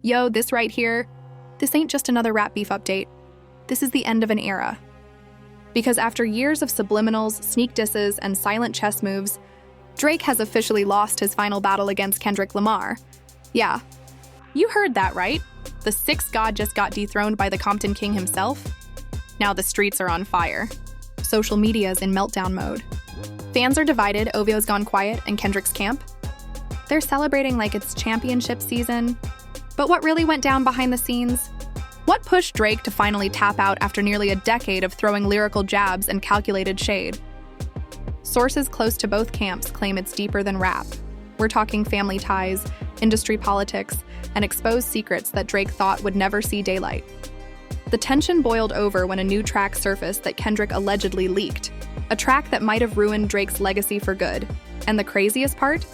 Yo, this right here, this ain't just another rap beef update. This is the end of an era. Because after years of subliminals, sneak disses, and silent chess moves, Drake has officially lost his final battle against Kendrick Lamar. Yeah, you heard that right. The sixth god just got dethroned by the Compton King himself. Now the streets are on fire. Social media's in meltdown mode. Fans are divided, OVO's gone quiet, and Kendrick's camp. They're celebrating like it's championship season. But what really went down behind the scenes? What pushed Drake to finally tap out after nearly a decade of throwing lyrical jabs and calculated shade? Sources close to both camps claim it's deeper than rap. We're talking family ties, industry politics, and exposed secrets that Drake thought would never see daylight. The tension boiled over when a new track surfaced that Kendrick allegedly leaked, a track that might have ruined Drake's legacy for good. And the craziest part?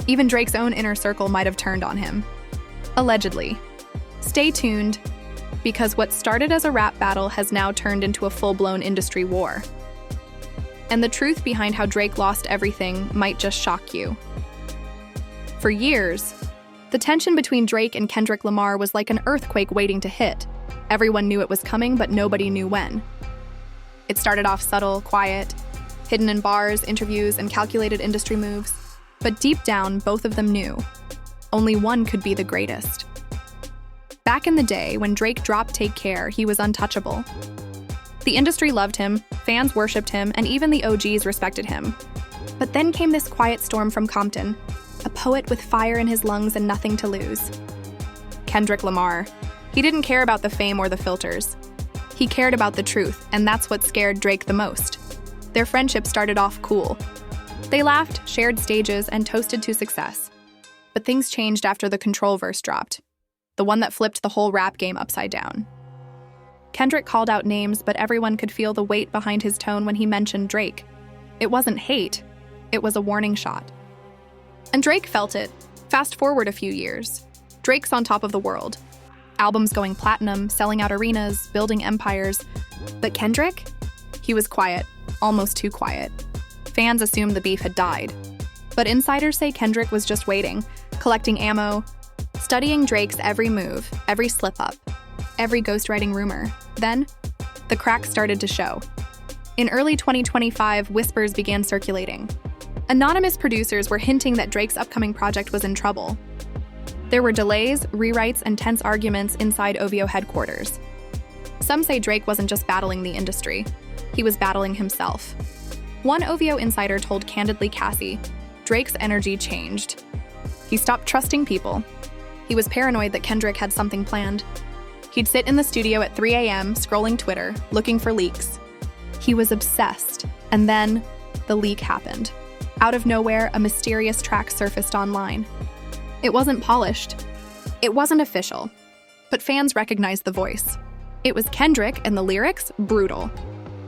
Even Drake's own inner circle might have turned on him. Allegedly. Stay tuned, because what started as a rap battle has now turned into a full-blown industry war. And the truth behind how Drake lost everything might just shock you. For years, the tension between Drake and Kendrick Lamar was like an earthquake waiting to hit. Everyone knew it was coming, but nobody knew when. It started off subtle, quiet, hidden in bars, interviews, and calculated industry moves. But deep down, both of them knew. Only one could be the greatest. Back in the day, when Drake dropped Take Care, he was untouchable. The industry loved him, fans worshipped him, and even the OGs respected him. But then came this quiet storm from Compton, a poet with fire in his lungs and nothing to lose. Kendrick Lamar. He didn't care about the fame or the filters. He cared about the truth, and that's what scared Drake the most. Their friendship started off cool. They laughed, shared stages, and toasted to success. But things changed after the Control verse dropped, the one that flipped the whole rap game upside down. Kendrick called out names, but everyone could feel the weight behind his tone when he mentioned Drake. It wasn't hate, it was a warning shot. And Drake felt it. Fast forward a few years. Drake's on top of the world. Albums going platinum, selling out arenas, building empires. But Kendrick? He was quiet, almost too quiet. Fans assumed the beef had died. But insiders say Kendrick was just waiting, collecting ammo, studying Drake's every move, every slip-up, every ghostwriting rumor. Then, the cracks started to show. In early 2025, whispers began circulating. Anonymous producers were hinting that Drake's upcoming project was in trouble. There were delays, rewrites, and tense arguments inside OVO headquarters. Some say Drake wasn't just battling the industry, he was battling himself. One OVO insider told Candidly Cassie, Drake's energy changed. He stopped trusting people. He was paranoid that Kendrick had something planned. He'd sit in the studio at 3 a.m., scrolling Twitter, looking for leaks. He was obsessed. And then, the leak happened. Out of nowhere, a mysterious track surfaced online. It wasn't polished. It wasn't official. But fans recognized the voice. It was Kendrick, and the lyrics, brutal.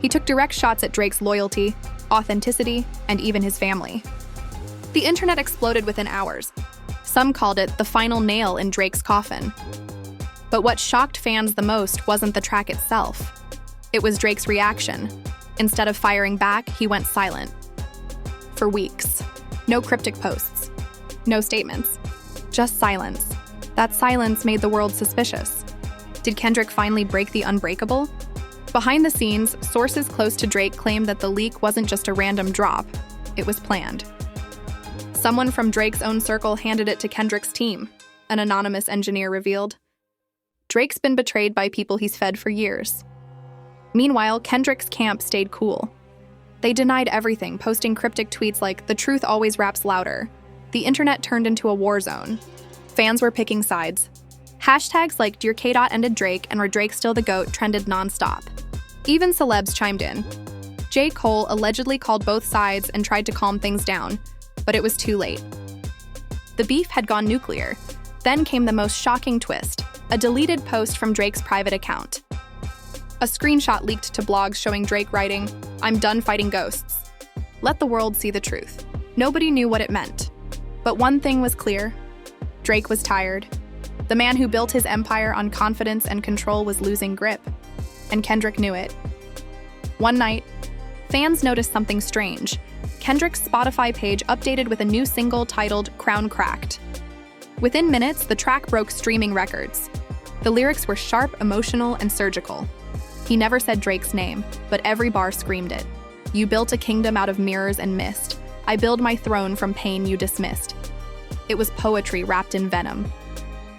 He took direct shots at Drake's loyalty, authenticity, and even his family. The internet exploded within hours. Some called it the final nail in Drake's coffin. But what shocked fans the most wasn't the track itself. It was Drake's reaction. Instead of firing back, he went silent. For weeks. No cryptic posts. No statements. Just silence. That silence made the world suspicious. Did Kendrick finally break the unbreakable? Behind the scenes, sources close to Drake claimed that the leak wasn't just a random drop. It was planned. Someone from Drake's own circle handed it to Kendrick's team, an anonymous engineer revealed. Drake's been betrayed by people he's fed for years. Meanwhile, Kendrick's camp stayed cool. They denied everything, posting cryptic tweets like, "The truth always raps louder." The internet turned into a war zone. Fans were picking sides. Hashtags like "Dear K. ended Drake" and "Were Drake still the GOAT" trended nonstop. Even celebs chimed in. J. Cole allegedly called both sides and tried to calm things down, but it was too late. The beef had gone nuclear. Then came the most shocking twist, a deleted post from Drake's private account. A screenshot leaked to blogs showing Drake writing, "I'm done fighting ghosts. Let the world see the truth." Nobody knew what it meant. But one thing was clear. Drake was tired. The man who built his empire on confidence and control was losing grip. And Kendrick knew it. One night, fans noticed something strange. Kendrick's Spotify page updated with a new single titled "Crown Cracked." Within minutes, the track broke streaming records. The lyrics were sharp, emotional, and surgical. He never said Drake's name, but every bar screamed it. You built a kingdom out of mirrors and mist. I build my throne from pain you dismissed. It was poetry wrapped in venom.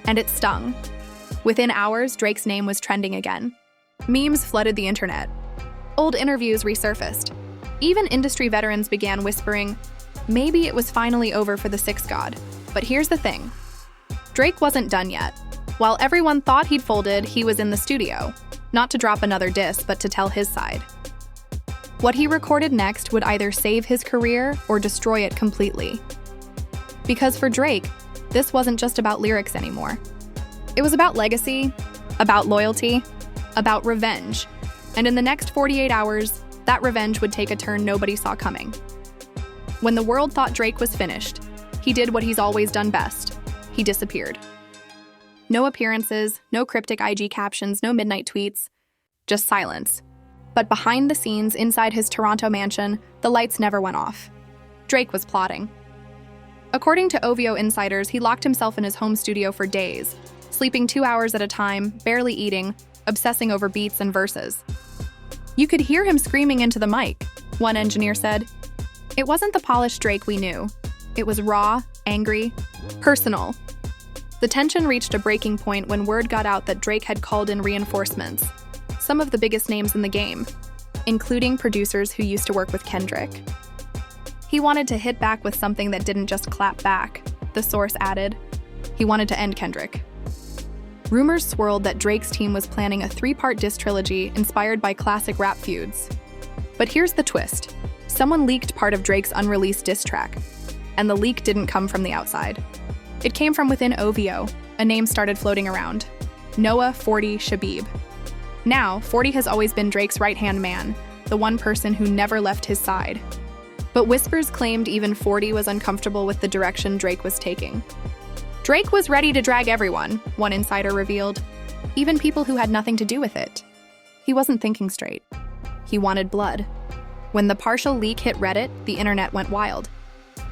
And it stung. Within hours, Drake's name was trending again. Memes flooded the internet. Old interviews resurfaced. Even industry veterans began whispering, maybe it was finally over for the Six God. But here's the thing. Drake wasn't done yet. While everyone thought he'd folded, he was in the studio. Not to drop another diss, but to tell his side. What he recorded next would either save his career or destroy it completely. Because for Drake, this wasn't just about lyrics anymore. It was about legacy, about loyalty, about revenge. And in the next 48 hours, that revenge would take a turn nobody saw coming. When the world thought Drake was finished, he did what he's always done best. He disappeared. No appearances, no cryptic IG captions, no midnight tweets, just silence. But behind the scenes, inside his Toronto mansion, the lights never went off. Drake was plotting. According to OVO insiders, he locked himself in his home studio for days, sleeping 2 hours at a time, barely eating, obsessing over beats and verses. You could hear him screaming into the mic, one engineer said. It wasn't the polished Drake we knew. It was raw, angry, personal. The tension reached a breaking point when word got out that Drake had called in reinforcements, some of the biggest names in the game, including producers who used to work with Kendrick. He wanted to hit back with something that didn't just clap back, the source added. He wanted to end Kendrick. Rumors swirled that Drake's team was planning a 3-part diss trilogy inspired by classic rap feuds. But here's the twist. Someone leaked part of Drake's unreleased diss track, and the leak didn't come from the outside. It came from within OVO. A name started floating around. Noah 40 Shabib. Now, 40 has always been Drake's right-hand man, the one person who never left his side. But whispers claimed even 40 was uncomfortable with the direction Drake was taking. Drake was ready to drag everyone, one insider revealed, even people who had nothing to do with it. He wasn't thinking straight. He wanted blood. When the partial leak hit Reddit, the internet went wild.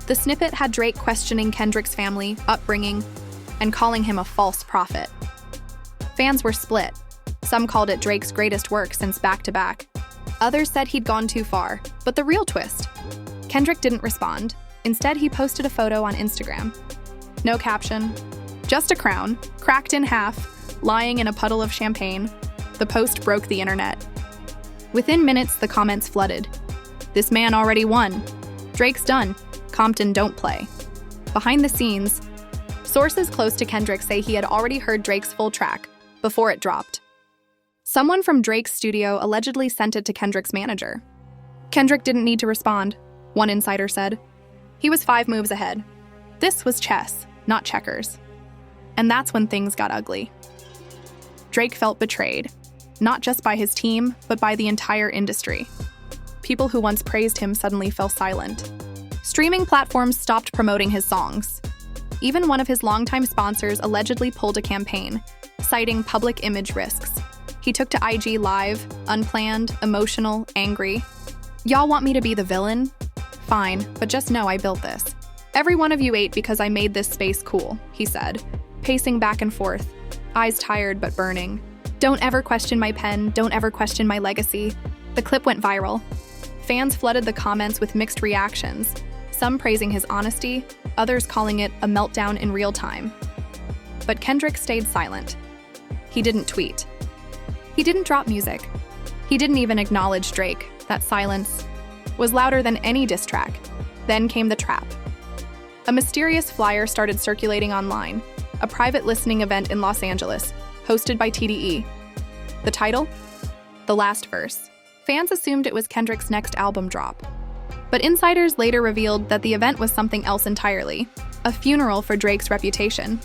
The snippet had Drake questioning Kendrick's family, upbringing, and calling him a false prophet. Fans were split. Some called it Drake's greatest work since Back to Back. Others said he'd gone too far. But the real twist: Kendrick didn't respond. Instead, he posted a photo on Instagram. No caption, just a crown, cracked in half, lying in a puddle of champagne. The post broke the internet. Within minutes, the comments flooded. This man already won. Drake's done. Compton don't play. Behind the scenes, sources close to Kendrick say he had already heard Drake's full track before it dropped. Someone from Drake's studio allegedly sent it to Kendrick's manager. Kendrick didn't need to respond, one insider said. He was 5 moves ahead. This was chess, not checkers. And that's when things got ugly. Drake felt betrayed, not just by his team, but by the entire industry. People who once praised him suddenly fell silent. Streaming platforms stopped promoting his songs. Even one of his longtime sponsors allegedly pulled a campaign, citing public image risks. He took to IG Live, unplanned, emotional, angry. Y'all want me to be the villain? Fine, but just know I built this. Every one of you ate because I made this space cool, he said, pacing back and forth, eyes tired but burning. Don't ever question my pen, don't ever question my legacy. The clip went viral. Fans flooded the comments with mixed reactions, some praising his honesty, others calling it a meltdown in real time. But Kendrick stayed silent. He didn't tweet. He didn't drop music. He didn't even acknowledge Drake. That silence was louder than any diss track. Then came the trap. A mysterious flyer started circulating online, a private listening event in Los Angeles, hosted by TDE. The title? The Last Verse. Fans assumed it was Kendrick's next album drop. But insiders later revealed that the event was something else entirely, a funeral for Drake's reputation.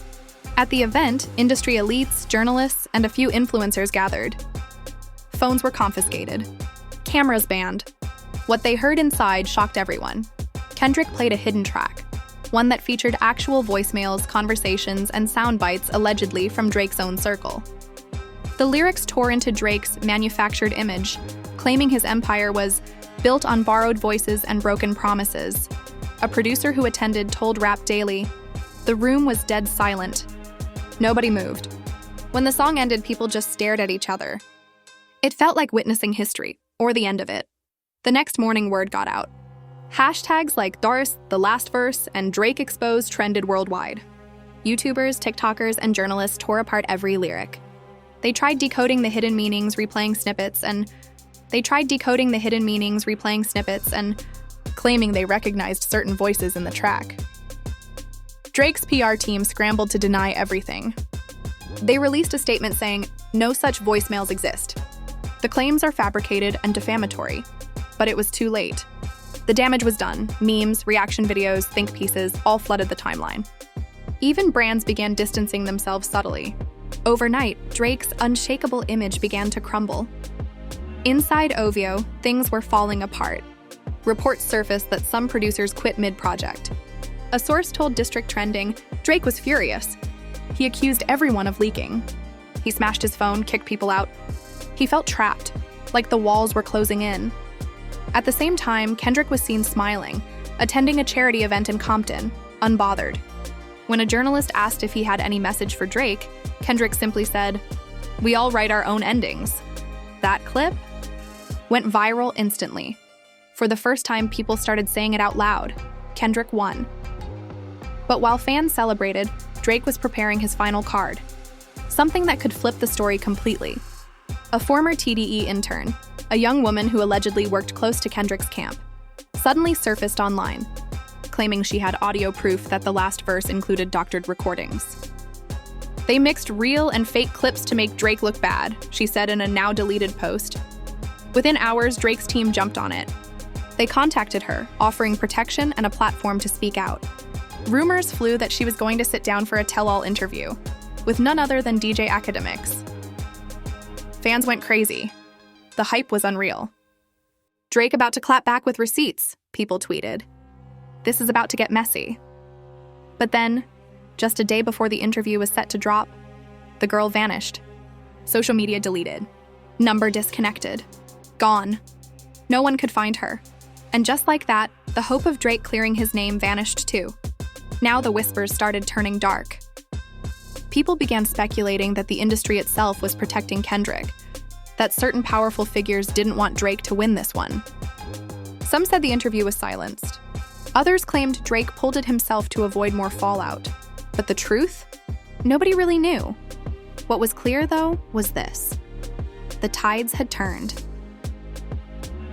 At the event, industry elites, journalists, and a few influencers gathered. Phones were confiscated. Cameras banned. What they heard inside shocked everyone. Kendrick played a hidden track, one that featured actual voicemails, conversations, and sound bites allegedly from Drake's own circle. The lyrics tore into Drake's manufactured image, claiming his empire was built on borrowed voices and broken promises. A producer who attended told Rap Daily, The room was dead silent. Nobody moved. When the song ended, people just stared at each other. It felt like witnessing history, or the end of it. The next morning, word got out. Hashtags like Doris, the last verse, and Drake exposed trended worldwide. YouTubers, TikTokers, and journalists tore apart every lyric. They tried decoding the hidden meanings, replaying snippets, and claiming they recognized certain voices in the track. Drake's PR team scrambled to deny everything. They released a statement saying, "No such voicemails exist. The claims are fabricated and defamatory." But it was too late. The damage was done. Memes, reaction videos, think pieces all flooded the timeline. Even brands began distancing themselves subtly. Overnight, Drake's unshakable image began to crumble. Inside OVO, things were falling apart. Reports surfaced that some producers quit mid-project. A source told District Trending Drake was furious. He accused everyone of leaking. He smashed his phone, kicked people out. He felt trapped, like the walls were closing in. At the same time, Kendrick was seen smiling, attending a charity event in Compton, unbothered. When a journalist asked if he had any message for Drake, Kendrick simply said, "We all write our own endings." That clip went viral instantly. For the first time, people started saying it out loud. Kendrick won. But while fans celebrated, Drake was preparing his final card. Something that could flip the story completely. A former TDE intern, a young woman who allegedly worked close to Kendrick's camp, suddenly surfaced online, claiming she had audio proof that the last verse included doctored recordings. "They mixed real and fake clips to make Drake look bad," she said in a now-deleted post. Within hours, Drake's team jumped on it. They contacted her, offering protection and a platform to speak out. Rumors flew that she was going to sit down for a tell-all interview, with none other than DJ Academics. Fans went crazy. The hype was unreal. "Drake about to clap back with receipts," people tweeted. "This is about to get messy." But then, just a day before the interview was set to drop, the girl vanished. Social media deleted. Number disconnected. Gone. No one could find her. And just like that, the hope of Drake clearing his name vanished too. Now the whispers started turning dark. People began speculating that the industry itself was protecting Kendrick, that certain powerful figures didn't want Drake to win this one. Some said the interview was silenced. Others claimed Drake pulled it himself to avoid more fallout. But the truth? Nobody really knew. What was clear, though, was this. The tides had turned.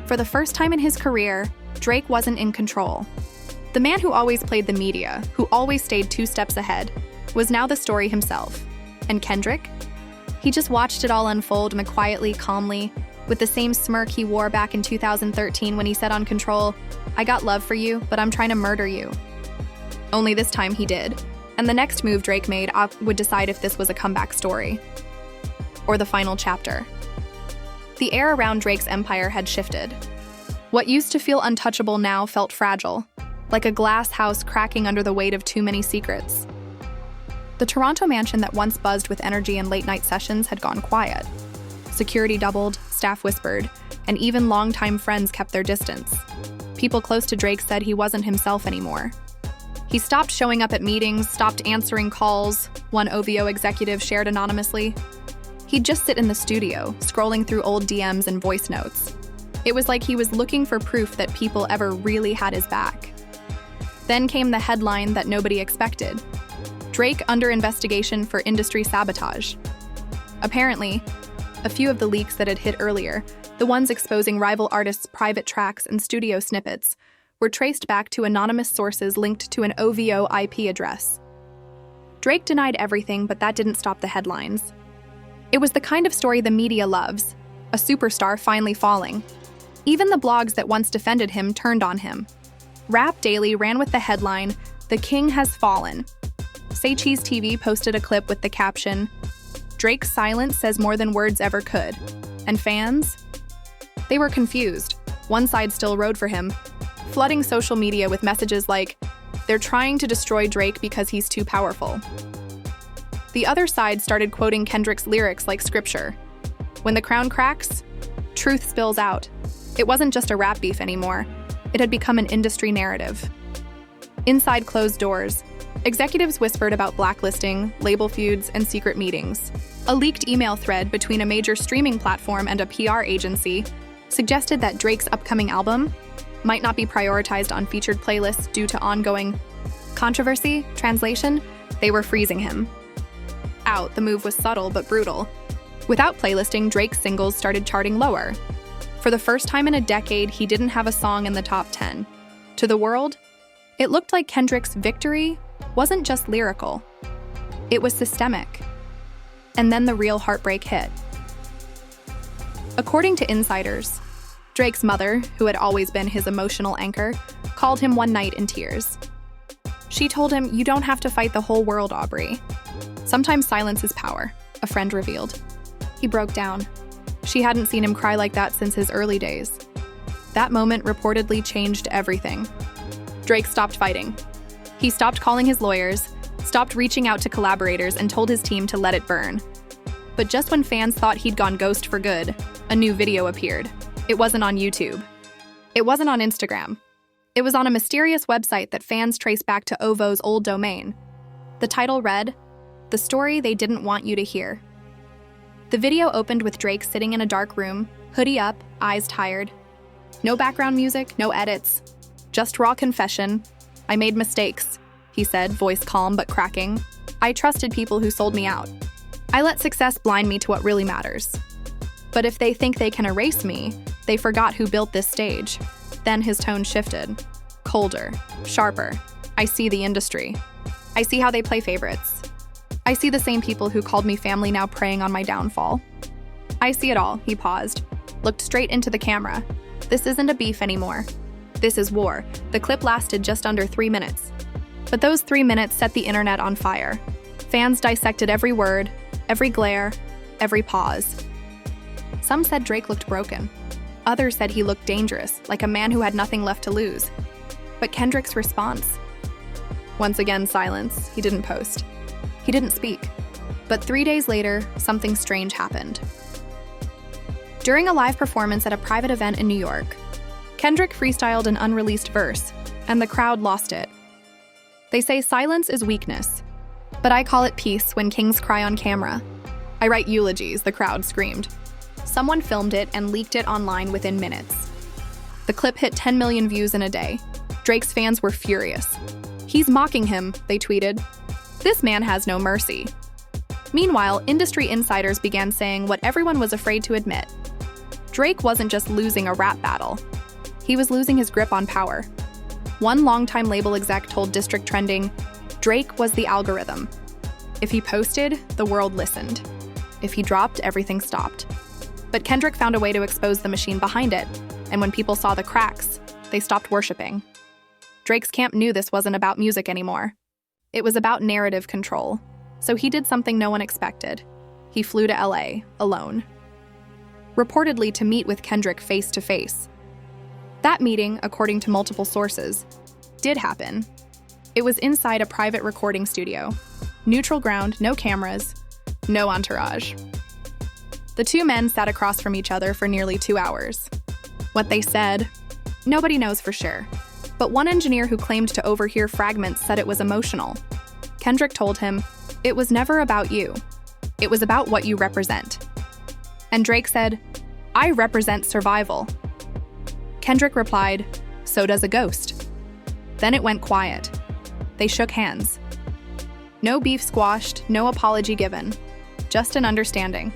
For the first time in his career, Drake wasn't in control. The man who always played the media, who always stayed 2 steps ahead, was now the story himself. And Kendrick? He just watched it all unfold quietly, calmly, with the same smirk he wore back in 2013 when he said on Control, "I got love for you, but I'm trying to murder you." Only this time he did. And the next move Drake made would decide if this was a comeback story or the final chapter. The air around Drake's empire had shifted. What used to feel untouchable now felt fragile, like a glass house cracking under the weight of too many secrets. The Toronto mansion that once buzzed with energy and late-night sessions had gone quiet. Security doubled, staff whispered, and even longtime friends kept their distance. People close to Drake said he wasn't himself anymore. He stopped showing up at meetings, stopped answering calls, one OVO executive shared anonymously. He'd just sit in the studio, scrolling through old DMs and voice notes. It was like he was looking for proof that people ever really had his back. Then came the headline that nobody expected. Drake under investigation for industry sabotage. Apparently, a few of the leaks that had hit earlier, the ones exposing rival artists' private tracks and studio snippets, were traced back to anonymous sources linked to an OVO IP address. Drake denied everything, but that didn't stop the headlines. It was the kind of story the media loves, a superstar finally falling. Even the blogs that once defended him turned on him. Rap Daily ran with the headline, "The King Has Fallen." Say Cheese TV posted a clip with the caption, "Drake's silence says more than words ever could." And fans? They were confused. One side still rode for him, flooding social media with messages like, "They're trying to destroy Drake because he's too powerful." The other side started quoting Kendrick's lyrics like scripture. When the crown cracks, truth spills out. It wasn't just a rap beef anymore. It had become an industry narrative. Inside closed doors, Executives whispered about blacklisting, label feuds, and secret meetings. A leaked email thread between a major streaming platform and a PR agency suggested that Drake's upcoming album might not be prioritized on featured playlists due to ongoing controversy. Translation, they were freezing him. Out, the move was subtle but brutal. Without playlisting, Drake's singles started charting lower. For the first time in a decade, he didn't have a song in the top 10. To the world, it looked like Kendrick's victory wasn't just lyrical. It was systemic. And then the real heartbreak hit. According to insiders, Drake's mother, who had always been his emotional anchor, called him one night in tears. She told him, "You don't have to fight the whole world, Aubrey. Sometimes silence is power," a friend revealed. He broke down. She hadn't seen him cry like that since his early days. That moment reportedly changed everything. Drake stopped fighting. He stopped calling his lawyers, stopped reaching out to collaborators, and told his team to let it burn. But just when fans thought he'd gone ghost for good, a new video appeared. It wasn't on YouTube. It wasn't on Instagram. It was on a mysterious website that fans traced back to OVO's old domain. The title read, "The Story They Didn't Want You to Hear." The video opened with Drake sitting in a dark room, hoodie up, eyes tired. No background music, no edits. Just raw confession. "I made mistakes," he said, voice calm but cracking. "I trusted people who sold me out. I let success blind me to what really matters. But if they think they can erase me, they forgot who built this stage." Then his tone shifted. Colder, sharper. "I see the industry. I see how they play favorites. I see the same people who called me family now preying on my downfall. I see it all." He paused, looked straight into the camera. "This isn't a beef anymore. This is war." The clip lasted just under 3 minutes. But those 3 minutes set the internet on fire. Fans dissected every word, every glare, every pause. Some said Drake looked broken. Others said he looked dangerous, like a man who had nothing left to lose. But Kendrick's response? Once again, silence. He didn't post. He didn't speak. But 3 days later, something strange happened. During a live performance at a private event in New York, Kendrick freestyled an unreleased verse, and the crowd lost it. They say silence is weakness, but I call it peace when kings cry on camera. I write eulogies, the crowd screamed. Someone filmed it and leaked it online within minutes. The clip hit 10 million views in a day. Drake's fans were furious. "He's mocking him," they tweeted. "This man has no mercy." Meanwhile, industry insiders began saying what everyone was afraid to admit. Drake wasn't just losing a rap battle. He was losing his grip on power. One longtime label exec told District Trending, Drake was the algorithm. If he posted, the world listened. If he dropped, everything stopped. But Kendrick found a way to expose the machine behind it, and when people saw the cracks, they stopped worshiping. Drake's camp knew this wasn't about music anymore. It was about narrative control. So he did something no one expected. He flew to LA, alone. Reportedly to meet with Kendrick face to face. That meeting, according to multiple sources, did happen. It was inside a private recording studio. Neutral ground, no cameras, no entourage. The two men sat across from each other for nearly 2 hours. What they said, nobody knows for sure. But one engineer who claimed to overhear fragments said it was emotional. Kendrick told him, "It was never about you. It was about what you represent." And Drake said, "I represent survival." Kendrick replied, "So does a ghost." Then it went quiet. They shook hands. No beef squashed, no apology given, just an understanding.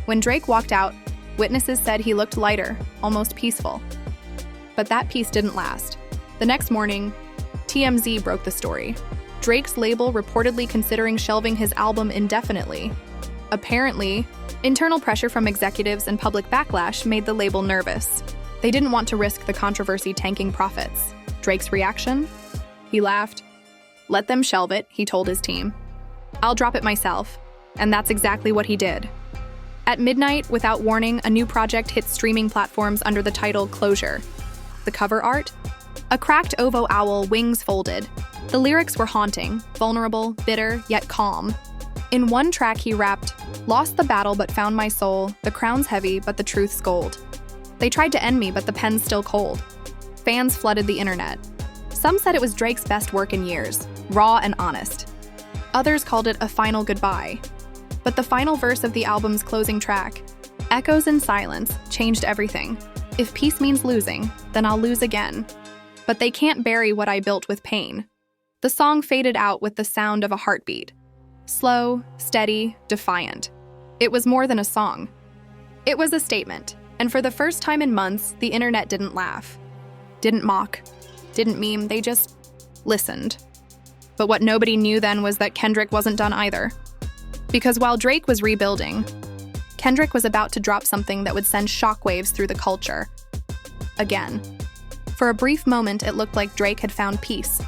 When Drake walked out, witnesses said he looked lighter, almost peaceful. But that peace didn't last. The next morning, TMZ broke the story. Drake's label reportedly considering shelving his album indefinitely. Apparently, internal pressure from executives and public backlash made the label nervous. They didn't want to risk the controversy tanking profits. Drake's reaction? He laughed. "Let them shelve it," he told his team. "I'll drop it myself." And that's exactly what he did. At midnight, without warning, a new project hit streaming platforms under the title Closure. The cover art? A cracked OVO owl, wings folded. The lyrics were haunting, vulnerable, bitter, yet calm. In one track he rapped, "Lost the battle but found my soul, the crown's heavy but the truth's gold. They tried to end me but the pen's still cold." Fans flooded the internet. Some said it was Drake's best work in years, raw and honest. Others called it a final goodbye. But the final verse of the album's closing track, "Echoes in silence, changed everything. If peace means losing, then I'll lose again. But they can't bury what I built with pain." The song faded out with the sound of a heartbeat. Slow, steady, defiant. It was more than a song. It was a statement, and for the first time in months, the internet didn't laugh, didn't mock, didn't meme, they just listened. But what nobody knew then was that Kendrick wasn't done either. Because while Drake was rebuilding, Kendrick was about to drop something that would send shockwaves through the culture. Again. For a brief moment, it looked like Drake had found peace.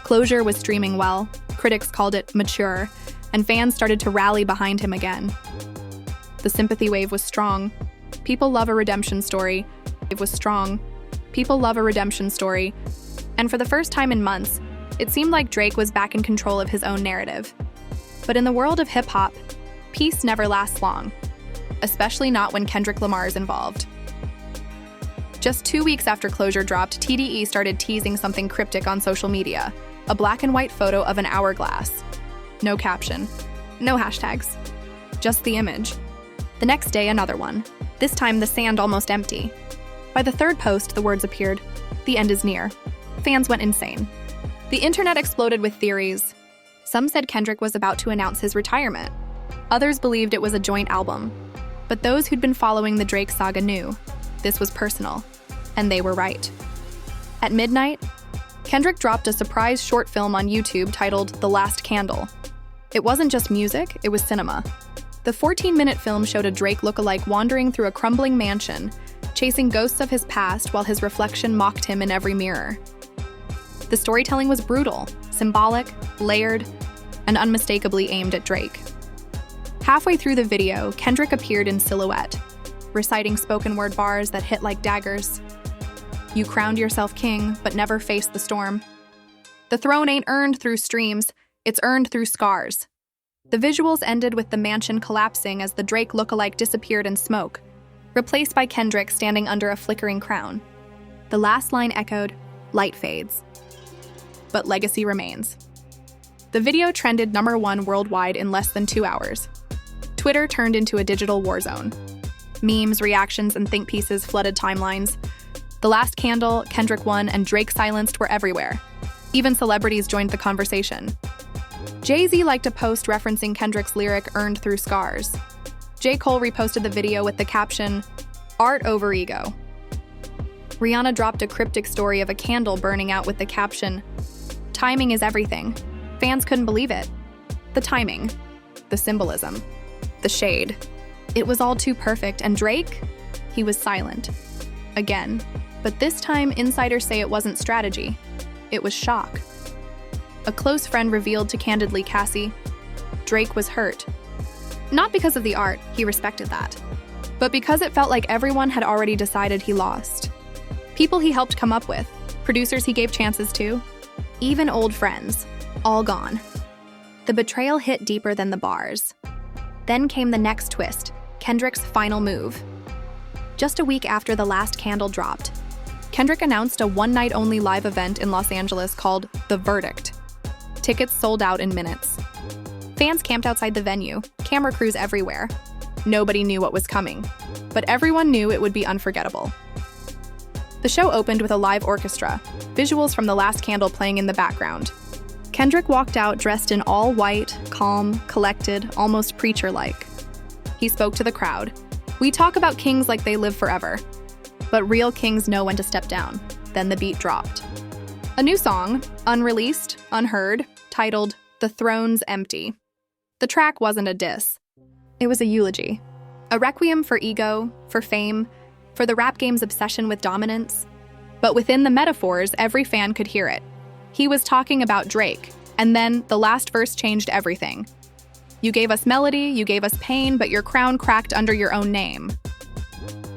Closure was streaming well, critics called it mature, and fans started to rally behind him again. The sympathy wave was strong. People love a redemption story. It was strong. People love a redemption story. And for the first time in months, it seemed like Drake was back in control of his own narrative. But in the world of hip-hop, peace never lasts long, especially not when Kendrick Lamar is involved. Just 2 weeks after Closure dropped, TDE started teasing something cryptic on social media, a black and white photo of an hourglass. No caption, no hashtags, just the image. The next day, another one, this time the sand almost empty. By the third post, the words appeared, "The end is near." Fans went insane. The internet exploded with theories. Some said Kendrick was about to announce his retirement. Others believed it was a joint album. But those who'd been following the Drake saga knew this was personal, and they were right. At midnight, Kendrick dropped a surprise short film on YouTube titled The Last Candle. It wasn't just music, it was cinema. The 14-minute film showed a Drake lookalike wandering through a crumbling mansion, chasing ghosts of his past while his reflection mocked him in every mirror. The storytelling was brutal, symbolic, layered, and unmistakably aimed at Drake. Halfway through the video, Kendrick appeared in silhouette, reciting spoken word bars that hit like daggers. "You crowned yourself king, but never faced the storm. The throne ain't earned through streams, it's earned through scars." The visuals ended with the mansion collapsing as the Drake lookalike disappeared in smoke, replaced by Kendrick standing under a flickering crown. The last line echoed, "Light fades, but legacy remains." The video trended #1 worldwide in less than 2 hours. Twitter turned into a digital war zone. Memes, reactions, and think pieces flooded timelines. The Last Candle, Kendrick One, and Drake Silenced were everywhere. Even celebrities joined the conversation. Jay-Z liked a post referencing Kendrick's lyric, "Earned through scars." J. Cole reposted the video with the caption, "Art over ego." Rihanna dropped a cryptic story of a candle burning out with the caption, "Timing is everything." Fans couldn't believe it. The timing, the symbolism, the shade. It was all too perfect, and Drake? He was silent. Again. But this time, insiders say it wasn't strategy. It was shock. A close friend revealed to Candidly Cassie, Drake was hurt. Not because of the art, he respected that, but because it felt like everyone had already decided he lost. People he helped come up with, producers he gave chances to, even old friends, all gone. The betrayal hit deeper than the bars. Then came the next twist, Kendrick's final move. Just a week after The Last Candle dropped, Kendrick announced a one-night-only live event in Los Angeles called The Verdict. Tickets sold out in minutes. Fans camped outside the venue, camera crews everywhere. Nobody knew what was coming, but everyone knew it would be unforgettable. The show opened with a live orchestra, visuals from The Last Candle playing in the background. Kendrick walked out dressed in all white, calm, collected, almost preacher-like. He spoke to the crowd. "We talk about kings like they live forever, but real kings know when to step down." Then the beat dropped. A new song, unreleased, unheard, titled "The Throne's Empty." The track wasn't a diss. It was a eulogy. A requiem for ego, for fame, for the rap game's obsession with dominance. But within the metaphors, every fan could hear it. He was talking about Drake, and then the last verse changed everything. "You gave us melody, you gave us pain, but your crown cracked under your own name."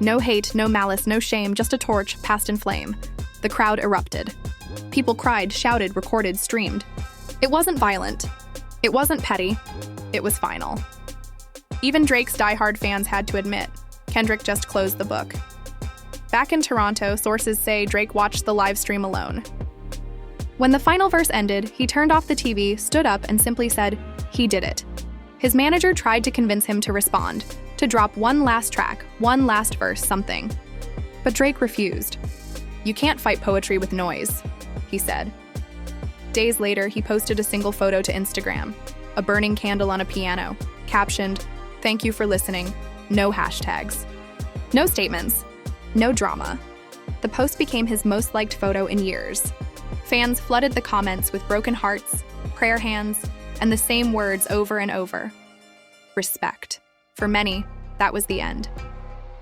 No hate, no malice, no shame, just a torch passed in flame. The crowd erupted. People cried, shouted, recorded, streamed. It wasn't violent. It wasn't petty. It was final. Even Drake's diehard fans had to admit, Kendrick just closed the book. Back in Toronto, sources say Drake watched the live stream alone. When the final verse ended, he turned off the TV, stood up, and simply said, he did it. His manager tried to convince him to respond, to drop one last track, one last verse, something. But Drake refused. You can't fight poetry with noise, he said. Days later, he posted a single photo to Instagram, a burning candle on a piano, captioned, "Thank you for listening. No hashtags." No statements. No drama. The post became his most liked photo in years. Fans flooded the comments with broken hearts, prayer hands, and the same words over and over. Respect. For many, that was the end.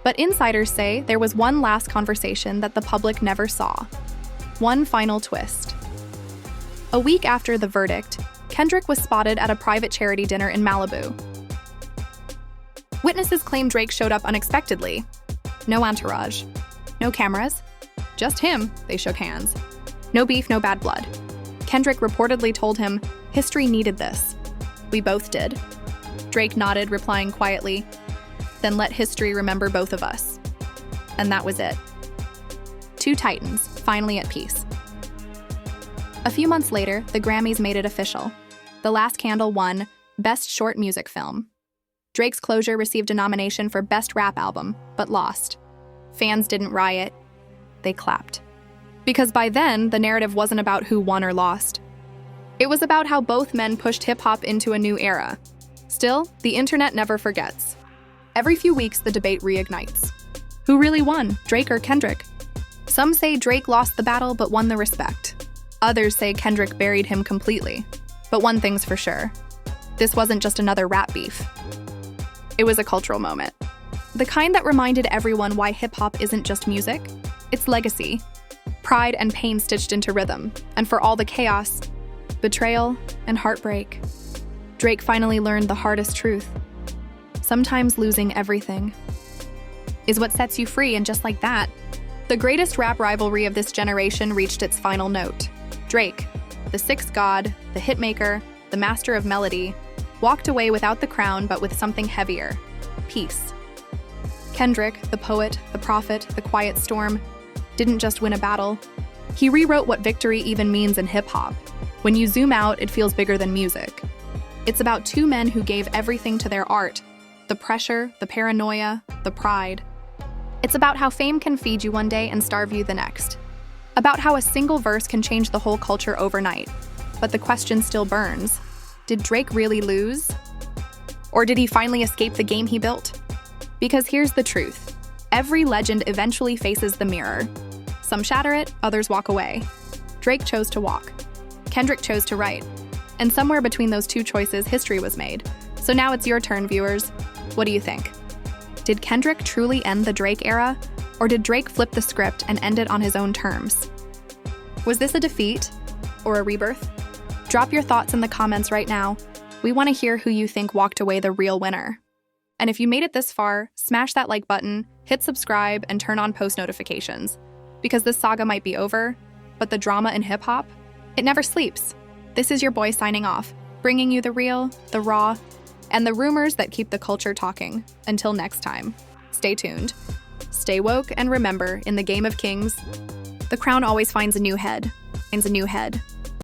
But insiders say there was one last conversation that the public never saw. One final twist. A week after the verdict, Kendrick was spotted at a private charity dinner in Malibu. Witnesses claim Drake showed up unexpectedly. No entourage. No cameras. Just him. They shook hands. No beef, no bad blood. Kendrick reportedly told him, "History needed this." "We both did." Drake nodded, replying quietly, "Then let history remember both of us." And that was it. Two titans, finally at peace. A few months later, the Grammys made it official. The Last Candle won Best Short Music Film. Drake's Closure received a nomination for Best Rap Album, but lost. Fans didn't riot. They clapped. Because by then, the narrative wasn't about who won or lost. It was about how both men pushed hip-hop into a new era. Still, the internet never forgets. Every few weeks, the debate reignites. Who really won, Drake or Kendrick? Some say Drake lost the battle but won the respect. Others say Kendrick buried him completely. But one thing's for sure. This wasn't just another rap beef. It was a cultural moment. The kind that reminded everyone why hip-hop isn't just music. It's legacy. Pride and pain stitched into rhythm. And for all the chaos, betrayal, and heartbreak, Drake finally learned the hardest truth. Sometimes losing everything is what sets you free, and just like that, the greatest rap rivalry of this generation reached its final note. Drake, the sixth god, the hitmaker, the master of melody, walked away without the crown but with something heavier: peace. Kendrick, the poet, the prophet, the quiet storm, didn't just win a battle. He rewrote what victory even means in hip-hop. When you zoom out, it feels bigger than music. It's about two men who gave everything to their art: the pressure, the paranoia, the pride. It's about how fame can feed you one day and starve you the next. About how a single verse can change the whole culture overnight. But the question still burns. Did Drake really lose? Or did he finally escape the game he built? Because here's the truth. Every legend eventually faces the mirror. Some shatter it, others walk away. Drake chose to walk. Kendrick chose to write. And somewhere between those two choices, history was made. So now it's your turn, viewers. What do you think? Did Kendrick truly end the Drake era? Or did Drake flip the script and end it on his own terms? Was this a defeat or a rebirth? Drop your thoughts in the comments right now. We want to hear who you think walked away the real winner. And if you made it this far, smash that like button, hit subscribe, and turn on post notifications. Because this saga might be over, but the drama in hip-hop, it never sleeps. This is your boy signing off, bringing you the real, the raw, and the rumors that keep the culture talking. Until next time, stay tuned. Stay woke, and remember, in the game of kings, the crown always finds a new head.